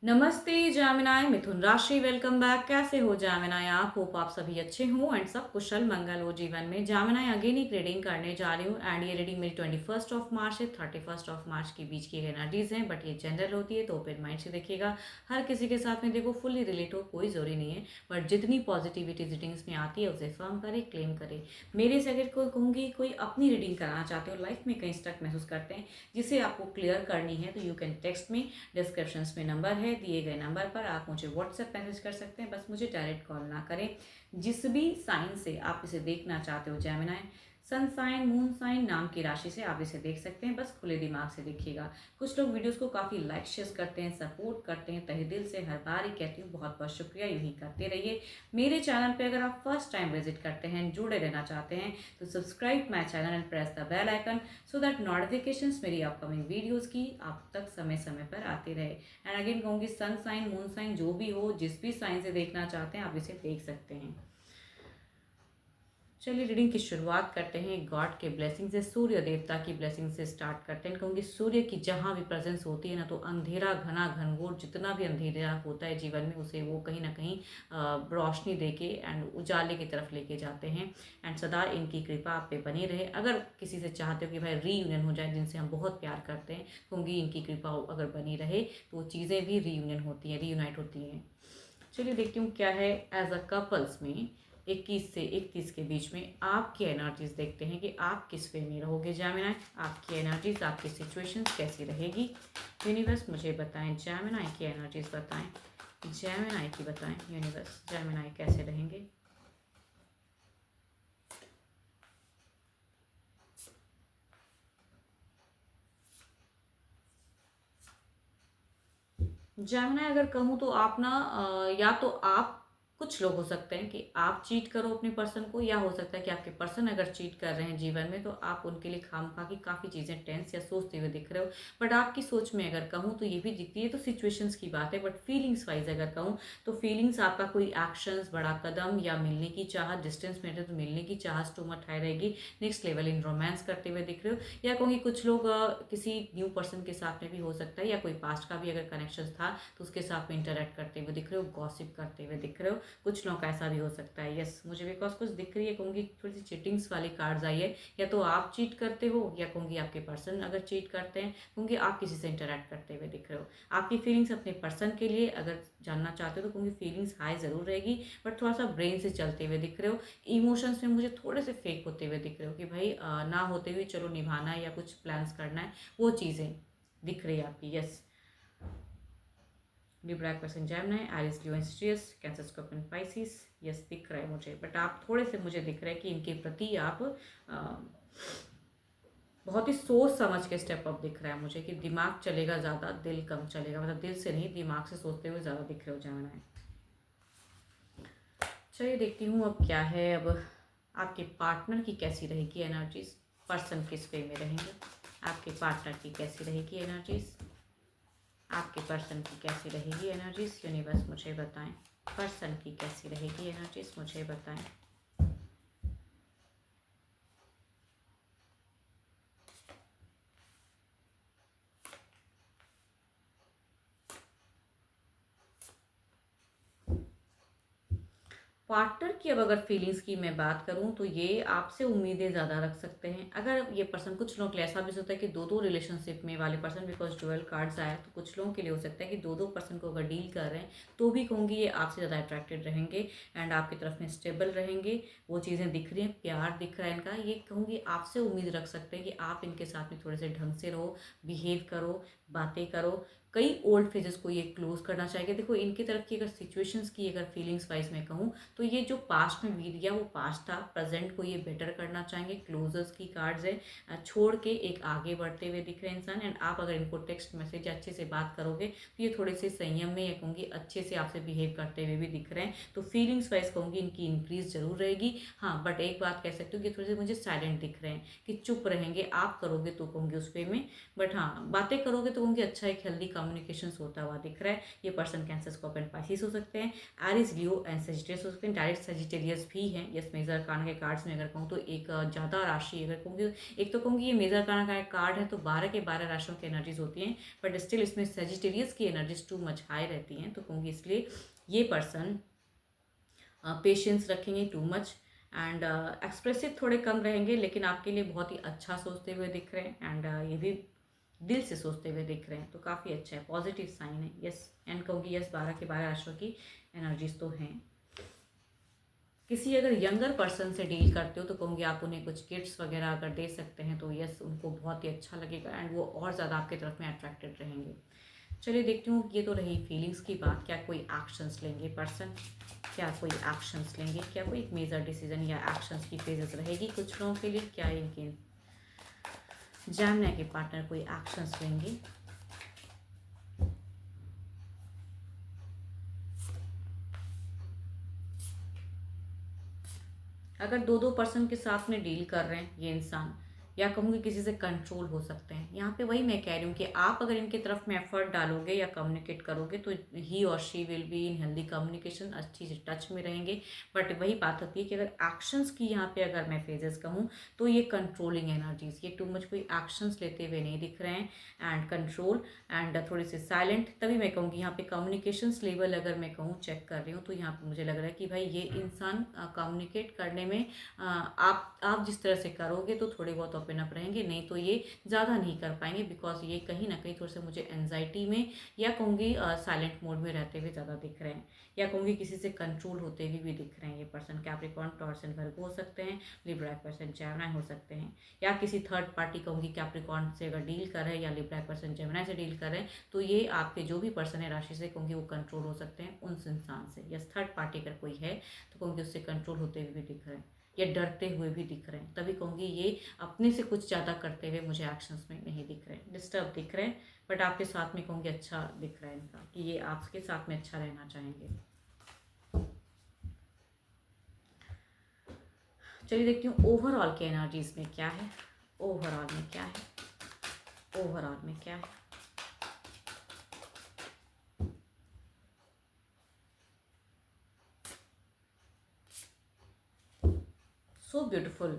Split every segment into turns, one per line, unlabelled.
नमस्ते जामिनाय मिथुन राशि welcome back. कैसे हो जामिनाय आप? होप आप सभी अच्छे हो एंड सब कुशल मंगल हो जीवन में। जामिनाय अगेन एक रीडिंग करने जा रही हूँ एंड ये रीडिंग मेरी 21 ऑफ मार्च से 31 ऑफ मार्च के बीच की एनर्जीज हैं, बट ये जनरल होती है तो ओपन माइंड से देखिएगा। हर किसी के साथ में देखो फुली रिलेट हो कोई ज़रूरी नहीं है, बट जितनी पॉजिटिविटी रीडिंग्स में आती है उसे फर्म करे, क्लेम करे। मेरे से अगर कोई कहूँगी कोई अपनी रीडिंग कराना चाहते हो, लाइफ में कहीं स्टक महसूस करते हैं जिसे आपको क्लियर करनी है, तो यू कैन टेक्स्ट में। डिस्क्रिप्शन में नंबर है, दिए गए नंबर पर आप मुझे व्हाट्सएप मैसेज कर सकते हैं, बस मुझे डायरेक्ट कॉल ना करें। जिस भी साइन से आप इसे देखना चाहते हो Gemini, sun sign, moon sign, नाम की राशि से आप इसे देख सकते हैं, बस खुले दिमाग से देखिएगा। कुछ लोग वीडियोस को काफ़ी लाइक शेयर करते हैं, सपोर्ट करते हैं, तहे दिल से हर बार ही कहती हूँ बहुत बहुत शुक्रिया, यूँ ही करते रहिए। मेरे चैनल पे अगर आप फर्स्ट टाइम विजिट करते हैं, जुड़े रहना चाहते हैं, तो subscribe my channel and press the bell icon so that notifications मेरी अपकमिंग वीडियोस की आप तक समय समय पर आती रहे। एंड अगेन कहूँगी सन साइन, मून साइन जो भी हो, जिस भी साइन से देखना चाहते हैं आप इसे देख सकते हैं। चलिए रीडिंग की शुरुआत करते हैं गॉड के ब्लेसिंग से, सूर्य देवता की ब्लेसिंग से स्टार्ट करते हैं। कहूँगी सूर्य की जहाँ भी प्रेजेंस होती है ना, तो अंधेरा घना घनघोर जितना भी अंधेरा होता है जीवन में, उसे वो कहीं ना कहीं रोशनी दे के एंड उजाले की तरफ लेके जाते हैं। एंड सदा इनकी कृपा आप पे बनी रहे। अगर किसी से चाहते हो कि भाई रीयूनियन हो जाए, जिनसे हम बहुत प्यार करते हैं, कहूँगी इनकी कृपा अगर बनी रहे तो वो चीज़ें भी रीयूनियन होती हैं, रीयूनाइट होती हैं। चलिए देखती हूँ क्या है एज अ कपल्स में 21 से 31 के बीच में आपकी एनर्जीज। देखते हैं कि आप किस वे में रहोगे जेमिनाई, आपकी एनर्जीज, आपकी सिचुएशंस कैसी रहेगी। यूनिवर्स मुझे बताएं, जेमिनाई की एनर्जीज बताएं, जेमिनाई की बताएं यूनिवर्स, जेमिनाई कैसे रहेंगे। जेमिनी अगर कहूँ तो आप ना या तो आप, कुछ लोग हो सकते हैं कि आप चीट करो अपने पर्सन को, या हो सकता है कि आपके पर्सन अगर चीट कर रहे हैं जीवन में तो आप उनके लिए खामखा की काफ़ी चीज़ें टेंस या सोचते हुए दिख रहे हो। बट आपकी सोच में अगर कहूँ तो ये भी दिखती है, तो सिचुएशंस की बात है। बट फीलिंग्स वाइज अगर कहूँ तो फीलिंग्स आपका कोई एक्शंस, बड़ा कदम या मिलने की चाहत, डिस्टेंस में तो मिलने की चाहत टू मच हाई रहेगी। नेक्स्ट लेवल इन रोमांस करते हुए दिख रहे हो, या कहूँगी कुछ लोग किसी न्यू पर्सन के साथ में भी हो सकता है, या कोई पास्ट का भी अगर कनेक्शन था तो उसके साथ में इंटरेक्ट करते हुए दिख रहे हो, गॉसिप करते हुए दिख रहे हो। कुछ लोग का ऐसा भी हो सकता है। यस, मुझे बिकॉज कुछ दिख रही है, कहूँगी थोड़ी सी चीटिंग्स वाली कार्ड्स आई है। या तो आप चीट करते हो, या कहूँगी आपके पर्सन अगर चीट करते हैं, कहूँगी आप किसी से इंटरेक्ट करते हुए दिख रहे हो। आपकी फीलिंग्स अपने पर्सन के लिए अगर जानना चाहते हो तो कहूँगी फीलिंग्स हाई ज़रूर रहेगी, बट थोड़ा सा ब्रेन से चलते हुए दिख रहे हो। इमोशंस में मुझे थोड़े से फेक होते हुए दिख रहे हो कि भाई ना होते हुए चलो निभाना है या कुछ प्लान्स करना है, वो चीज़ें दिख रही है आपकी। Yes, Libra person Gemini, Aries Leo एंस्ट्रियस, कैंसर स्कॉर्पियन पाइसिस। यस दिख रहा है मुझे, बट आप थोड़े से मुझे दिख रहा है कि इनके प्रति आप बहुत ही सोच समझ के स्टेप अप दिख रहा है मुझे, कि दिमाग चलेगा ज़्यादा, दिल कम चलेगा, मतलब दिल से नहीं दिमाग से सोचते हुए ज़्यादा दिख रहे हो जेमिनी। चलिए देखती हूँ अब क्या है। अब आपके पार्टनर की कैसी रहेगी एनर्जीज, पर्सन किस वे में रहेंगे, आपके पार्टनर की कैसी रहेगी एनर्जीज, आपके पर्सन की कैसी रहेगी एनर्जीज। यूनिवर्स मुझे बताएं, पर्सन की कैसी रहेगी एनर्जीज मुझे बताएं। पार्टनर की अब अगर फीलिंग्स की मैं बात करूं तो ये आपसे उम्मीदें ज़्यादा रख सकते हैं। अगर ये पर्सन, कुछ लोगों के लिए ऐसा भी होता है कि दो दो रिलेशनशिप में वाले पर्सन, बिकॉज डुअल कार्ड्स आया तो कुछ लोगों के लिए हो सकता है कि दो दो पर्सन को अगर डील कर रहे हैं तो भी कहूँगी ये आपसे ज़्यादा अट्रैक्टेड रहेंगे एंड आपकी तरफ में स्टेबल रहेंगे। वो चीज़ें दिख रही हैं, प्यार दिख रहा है इनका। ये कहूँगी आपसे उम्मीद रख सकते हैं कि आप इनके साथ में थोड़े से ढंग से रहो, बिहेव करो, बातें करो। कई ओल्ड फेजेस को ये क्लोज करना चाहेंगे। देखो इनकी तरफ की अगर सिचुएशंस की अगर फीलिंग्स वाइज में कहूँ तो ये जो पास्ट में बीत गया वो पास्ट था, प्रेजेंट को ये बेटर करना चाहेंगे। क्लोजर्स की कार्ड्स है, छोड़ के एक आगे बढ़ते हुए दिख रहे इंसान। एंड आप अगर इनको टेक्स्ट मैसेज अच्छे से बात करोगे तो ये थोड़े से संयम में, या कहूँगी अच्छे से आपसे बिहेव करते हुए भी दिख रहे हैं। तो फीलिंग्स वाइज कहूँगी इनकी इंक्रीज जरूर रहेगी। हाँ, बट एक बात कह सकती हूँ कि थोड़े से मुझे साइलेंट दिख रहे हैं, कि चुप रहेंगे, आप करोगे तो कहूँगी उस वे में, बट हाँ बातें करोगे तो कहूँगी अच्छा एक हेल्दी कम्युनिकेशन होता हुआ दिख रहा है। ये person cancer, Scorpio and Pisces हो सकते हैं, एरीज, लियो एंड सजिटेरियस हो सकते हैं, डायरेक्ट सजिटेरियस भी हैं। यस, मेजर काना के कार्ड्स में अगर कहूँ तो एक ज़्यादा राशि अगर कहूँगी, एक तो कहूँगी ये मेजर काना का एक कार्ड है तो 12 के 12 राशियों की एनर्जीज होती हैं, बट स्टिल इसमें सजिटेरियस की एनर्जीज टू मच हाई रहती हैं। तो कहूँगी इसलिए ये पर्सन पेशेंस रखेंगे टू मच, एंड एक्सप्रेसिव थोड़े कम रहेंगे, लेकिन आपके लिए बहुत ही अच्छा सोचते हुए दिख रहे हैं, एंड ये भी दिल से सोचते हुए दिख रहे हैं, तो काफ़ी अच्छा है, पॉजिटिव साइन है। यस, एंड कहूँगी यस 12 के 12 राशियों की एनर्जीज तो हैं। किसी अगर यंगर पर्सन से डील करते हो तो कहूँगी आप उन्हें कुछ गिफ्ट्स वगैरह अगर दे सकते हैं तो यस उनको बहुत ही अच्छा लगेगा, एंड वो और ज़्यादा आपकी तरफ में अट्रैक्टेड रहेंगे। चलिए देखती हूँ, ये तो रही फीलिंग्स की बात। क्या कोई एक्शंस लेंगे पर्सन, क्या कोई एक्शंस लेंगे, क्या कोई एक मेजर डिसीजन या एक्शंस की फेजेस रहेगी कुछ लोगों के लिए, क्या इनके जेमिनी के पार्टनर कोई एक्शंस लेंगे। अगर दो दो पर्सन के साथ में डील कर रहे हैं ये इंसान, या कहूँगी किसी से कंट्रोल हो सकते हैं, यहाँ पे वही मैं कह रही हूँ कि आप अगर इनकी तरफ में एफर्ट डालोगे या कम्युनिकेट करोगे तो ही और she will be in healthy communication, अच्छी से टच में रहेंगे। बट वही बात होती है कि अगर एक्शंस की यहाँ पे अगर मैं फेजेस कहूँ तो ये कंट्रोलिंग एनर्जीज, ये टू मच कोई एक्शंस लेते हुए नहीं दिख रहे हैं, एंड कंट्रोल एंड थोड़े से साइलेंट। तभी मैं कहूँगी यहाँ पे कम्युनिकेशंस लेवल अगर मैं कहूँ चेक कर रही हूँ तो यहाँ पे मुझे लग रहा है कि भाई ये इंसान कम्युनिकेट करने में आप जिस तरह से करोगे तो थोड़े बहुत ओपन अप रहेंगे, नहीं तो ये ज़्यादा नहीं कर पाएंगे, बिकॉज ये कहीं ना कहीं थोड़े से मुझे एनजाइटी में या कहूँगी साइलेंट मोड में रहते हुए ज़्यादा दिख रहे हैं, या कहूँगी किसी से कंट्रोल होते हुए भी दिख रहे हैं। ये पर्सन कैप्रिकॉर्न, टॉरस एंड वर्गो हो सकते हैं, लिब्रा पर्सन जेमिनी हो सकते हैं, या किसी थर्ड पार्टी कहूँगी कैप्रिकॉर्न से अगर डील कर रहे हैं या लिब्रा पर्सन जेमिनी से डील कर रहे हैं तो ये आपके जो भी पर्सन है राशि से कहूँगी वो कंट्रोल हो सकते हैं उन इंसान से। या थर्ड पार्टी अगर कोई है तो कहूँगी उससे कंट्रोल होते हुए भी दिख रहे हैं या डरते हुए भी दिख रहे हैं। तभी कहूँगी ये अपने से कुछ ज़्यादा करते हुए मुझे एक्शंस में नहीं दिख रहे हैं, डिस्टर्ब दिख रहे हैं, बट आपके साथ में कहूँगी अच्छा दिख रहा है इनका कि ये आपके साथ में अच्छा रहना चाहेंगे। चलिए देखती हूँ ओवरऑल के एनर्जीज में क्या है, ओवरऑल में क्या है, ओवरऑल में क्या है। सो ब्यूटीफुल,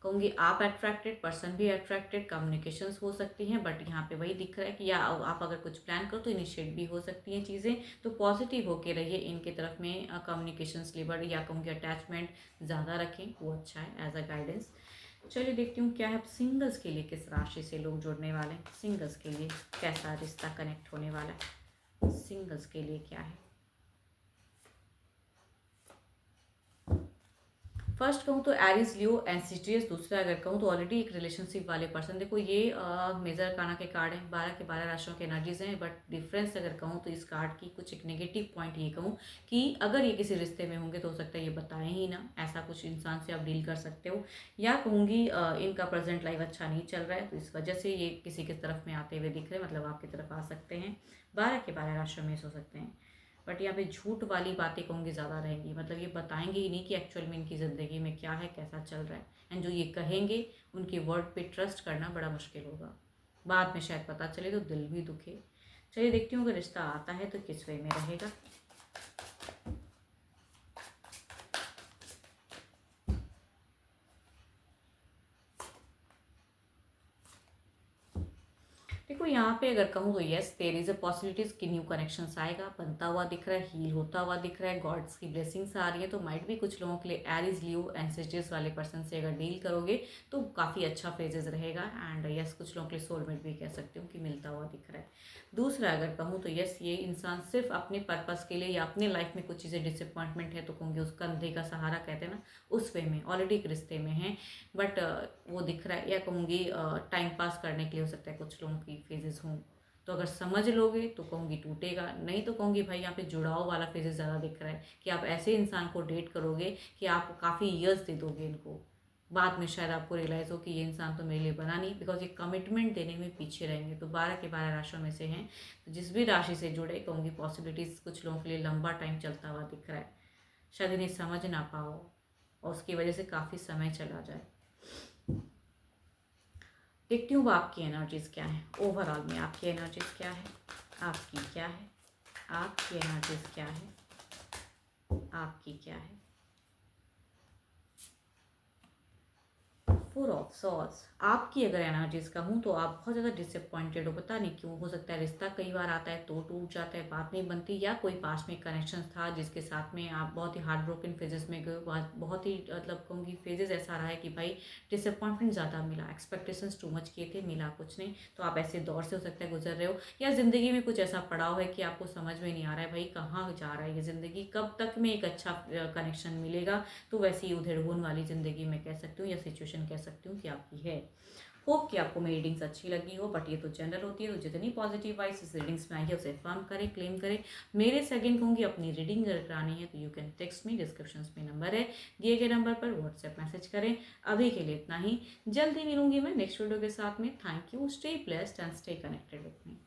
कहूँगी आप अट्रैक्टेड, पर्सन भी अट्रैक्टेड, कम्युनिकेशंस हो सकती हैं, बट यहाँ पे वही दिख रहा है कि या आप अगर कुछ प्लान करो तो इनिशिएट भी हो सकती हैं चीज़ें, तो पॉजिटिव होके रहिए इनके तरफ में। कम्युनिकेशंस लेवल या कहूँगी अटैचमेंट ज़्यादा रखें, वो अच्छा है एज अ गाइडेंस। चलिए देखती हूँ क्या है सिंगल्स के लिए, किस राशि से लोग जुड़ने वाले हैं, सिंगल्स के लिए कैसा रिश्ता कनेक्ट होने वाला है, सिंगल्स के लिए क्या है। फर्स्ट कहूँ तो एरिस, लियो एंड सिट्रियस। दूसरा अगर कहूँ तो ऑलरेडी एक रिलेशनशिप वाले पर्सन। देखो ये मेजर काना के कार्ड हैं, 12 के 12 राशियों के एनर्जीज हैं, बट डिफरेंस अगर कहूँ तो इस कार्ड की कुछ एक नेगेटिव पॉइंट ये कहूँ कि अगर ये किसी रिश्ते में होंगे तो हो सकता है ये बताएं ही ना, ऐसा कुछ इंसान से आप डील कर सकते हो, या कहूँगी इनका प्रेजेंट लाइफ अच्छा नहीं चल रहा है तो इस वजह से ये किसी की तरफ में आते हुए दिख रहे हैं, मतलब आपकी तरफ आ सकते हैं। 12 के 12 राशियों में हो सकते हैं, बट यहाँ पे झूठ वाली बातें कहूँगी ज़्यादा रहेंगी, मतलब ये बताएंगे ही नहीं कि एक्चुअल में इनकी ज़िंदगी में क्या है, कैसा चल रहा है, एंड जो ये कहेंगे उनके वर्ड पे ट्रस्ट करना बड़ा मुश्किल होगा, बाद में शायद पता चले तो दिल भी दुखे। चलिए देखती हूँ अगर रिश्ता आता है तो किस वे में रहेगा। देखो यहाँ पे अगर कहूँ तो yes there is a possibilities कि न्यू कनेक्शंस आएगा, बनता हुआ दिख रहा है, हील होता हुआ दिख रहा है, गॉड्स की ब्लेसिंग्स आ रही है, तो माइट भी कुछ लोगों के लिए एरीज, लियो एंड सिस्टर्स वाले पर्सन से अगर डील करोगे तो काफ़ी अच्छा फेजेस रहेगा, एंड यस कुछ लोगों के लिए सोलमेट भी कह सकते हो कि मिलता हुआ दिख रहा है। दूसरा अगर कहूँ तो यस ये इंसान सिर्फ अपने पर्पज़ के लिए या अपने लाइफ में कुछ चीज़ें डिसअपॉइंटमेंट है तो कहूँगी उस कंधे का सहारा कहते हैं ना, उस वे में ऑलरेडी एक रिश्ते में है, बट वो दिख रहा है, या कहूँगी टाइम पास करने के लिए हो सकता है कुछ लोगों की फेजेस हों, तो अगर समझ लोगे तो कहूँगी टूटेगा, नहीं तो कहूँगी भाई यहाँ पे जुड़ाव वाला फेजेस ज़्यादा दिख रहा है कि आप ऐसे इंसान को डेट करोगे कि आप काफ़ी ईयर्स दे दोगे इनको, बाद में शायद आपको रियलाइज़ हो कि ये इंसान तो मेरे लिए बना नहीं, बिकॉज ये कमिटमेंट देने में पीछे रहेंगे। तो 12 के 12 राशियों में से हैं, तो जिस भी राशि से जुड़े कहूँगी पॉसिबिलिटीज़ कुछ लोगों के लिए लंबा टाइम चलता हुआ दिख रहा है, शायद इन्हें समझ ना पाओ और उसकी वजह से काफ़ी समय चला जाए। देखती हूँ आपकी एनर्जीज क्या है, ओवरऑल में आपकी एनर्जीज क्या है, आपकी क्या है, आपकी एनर्जीज क्या है, आपकी क्या है। 4 ऑफ सॉर्ड्स। आपकी अगर एनर्जीज का हूँ तो आप बहुत ज़्यादा डिसअपॉइंटेड हो, पता नहीं क्यों। हो सकता है रिश्ता कई बार आता है तो टूट जाता है, बात नहीं बनती, या कोई पास में कनेक्शन था जिसके साथ में आप बहुत ही हार्ट ब्रोकन फेजेस में गए हो, बहुत ही मतलब कहूँगी फेजेस ऐसा रहा है कि भाई डिसअपॉइंटमेंट ज़्यादा मिला, एक्सपेक्टेशंस टू मच किए थे, मिला कुछ नहीं। तो आप ऐसे दौर से हो सकता है गुजर रहे हो, या ज़िंदगी में कुछ ऐसा पड़ाव है कि आपको समझ में नहीं आ रहा है भाई कहाँ जा रहा है ये ज़िंदगी, कब तक में एक अच्छा कनेक्शन मिलेगा। तो वैसी उधेड़-बुन वाली ज़िंदगी मैं कह सकती हूँ, या सिचुएशन कह सकती हूँ कि आपकी है। होप कि आपको मेरी रीडिंग्स अच्छी लगी हो, बट ये तो जनरल होती है, तो जितनी पॉजिटिव वाइब्स इस रीडिंग्स में आई है उसे फर्म करें, क्लेम करें। मेरे से अगेन कहूँगी अपनी रीडिंग अगर करानी है तो you can text me, description में नंबर है, दिए गए नंबर पर व्हाट्सएप मैसेज करें। अभी के लिए इतना ही, जल्दी मिलूंगी मैं नेक्स्ट वीडियो के साथ में। Thank you, stay blessed and stay connected with me.